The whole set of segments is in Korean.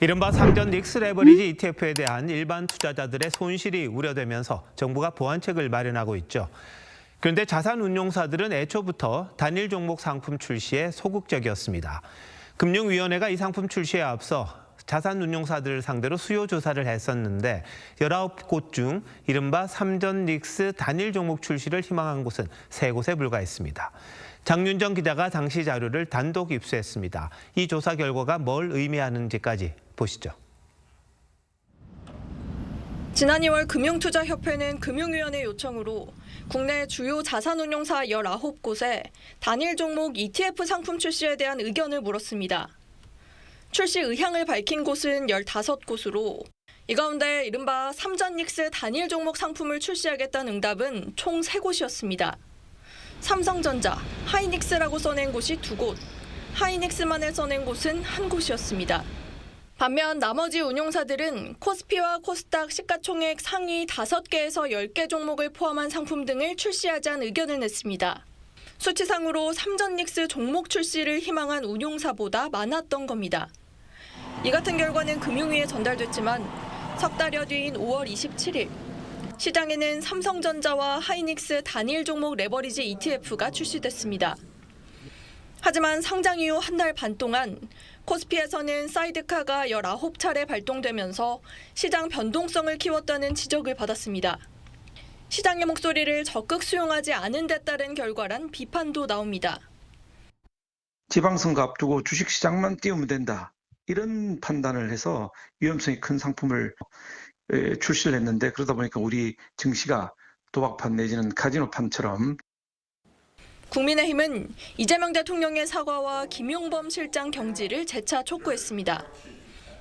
이른바 삼전 닉스 레버리지 ETF에 대한 일반 투자자들의 손실이 우려되면서 정부가 보완책을 마련하고 있죠. 그런데 자산운용사들은 애초부터 단일 종목 상품 출시에 소극적이었습니다. 금융위원회가 이 상품 출시에 앞서 자산운용사들을 상대로 수요 조사를 했었는데 19곳 중 이른바 삼전 닉스 단일 종목 출시를 희망한 곳은 3곳에 불과했습니다. 장윤정 기자가 당시 자료를 단독 입수했습니다. 이 조사 결과가 뭘 의미하는지까지 보시죠. 지난 2월 금융투자협회는 금융위원회 요청으로 국내 주요 자산운용사 19곳에 단일 종목 ETF 상품 출시에 대한 의견을 물었습니다. 출시 의향을 밝힌 곳은 15곳으로 이 가운데 이른바 삼전 닉스 단일 종목 상품을 출시하겠다는 응답은 총 3곳이었습니다. 삼성전자, 하이닉스라고 써낸 곳이 2곳, 하이닉스만을 써낸 곳은 1곳이었습니다. 반면 나머지 운용사들은 코스피와 코스닥 시가총액 상위 5개에서 10개 종목을 포함한 상품 등을 출시하자는 의견을 냈습니다. 수치상으로 삼전 닉스 종목 출시를 희망한 운용사보다 많았던 겁니다. 이 같은 결과는 금융위에 전달됐지만 석 달여 뒤인 5월 27일 시장에는 삼성전자와 하이닉스 단일 종목 레버리지 ETF가 출시됐습니다. 하지만 상장 이후 한 달 반 동안 코스피에서는 사이드카가 19차례 발동되면서 시장 변동성을 키웠다는 지적을 받았습니다. 시장의 목소리를 적극 수용하지 않은 데 따른 결과란 비판도 나옵니다. 지방선거 앞두고 주식시장만 띄우면 된다. 이런 판단을 해서 위험성이 큰 상품을 출시를 했는데 그러다 보니까 우리 증시가 도박판 내지는 카지노판처럼 국민의힘은 이재명 대통령의 사과와 김용범 실장 경질을 재차 촉구했습니다.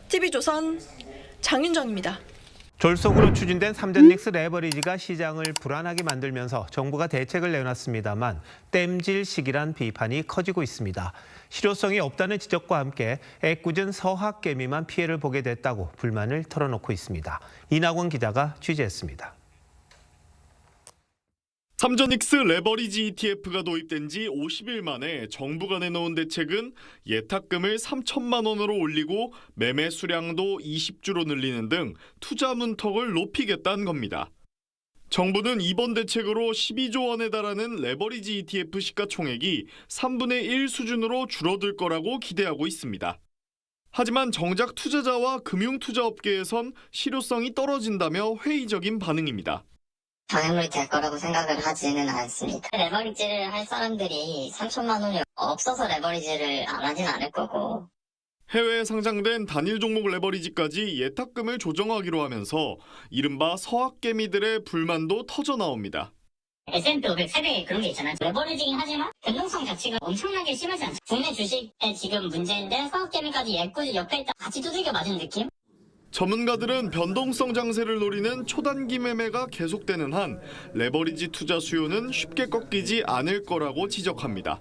TV조선 장윤정입니다. 졸속으로 추진된 삼전 닉스 레버리지가 시장을 불안하게 만들면서 정부가 대책을 내놨습니다만 땜질 시기란 비판이 커지고 있습니다. 실효성이 없다는 지적과 함께 애꿎은 서학개미만 피해를 보게 됐다고 불만을 털어놓고 있습니다. 이낙원 기자가 취재했습니다. 삼전 닉스 레버리지 ETF가 도입된 지 50일 만에 정부가 내놓은 대책은 예탁금을 3천만 원으로 올리고 매매 수량도 20주로 늘리는 등 투자 문턱을 높이겠다는 겁니다. 정부는 이번 대책으로 12조 원에 달하는 레버리지 ETF 시가총액이 3분의 1 수준으로 줄어들 거라고 기대하고 있습니다. 하지만 정작 투자자와 금융투자업계에선 실효성이 떨어진다며 회의적인 반응입니다. 장애물이 될 거라고 생각을 하지는 않습니다. 레버리지를 할 사람들이 3천만 원이 없어서 레버리지를 안 하진 않을 거고. 해외에 상장된 단일 종목 레버리지까지 예탁금을 조정하기로 하면서 이른바 서학개미들의 불만도 터져나옵니다. S&P 500 세배에 그런 게 있잖아요. 레버리지긴 하지만 변동성 자체가 엄청나게 심하지 않죠. 국내 주식에 지금 문제인데 서학개미까지 예꿀 옆에 있다 같이 두들겨 맞은 느낌? 전문가들은 변동성 장세를 노리는 초단기 매매가 계속되는 한 레버리지 투자 수요는 쉽게 꺾이지 않을 거라고 지적합니다.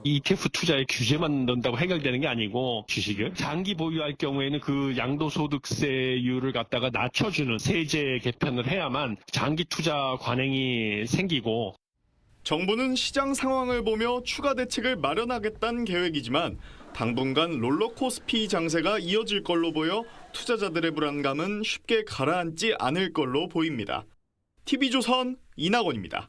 ETF 투자의 규제만 넣는다고 해결되는 게 아니고 주식을 장기 보유할 경우에는 그 양도소득세율을 갖다가 낮춰주는 세제 개편을 해야만 장기 투자 관행이 생기고 정부는 시장 상황을 보며 추가 대책을 마련하겠다는 계획이지만 당분간 롤러코스피 장세가 이어질 걸로 보여 투자자들의 불안감은 쉽게 가라앉지 않을 걸로 보입니다. TV조선 이낙원입니다.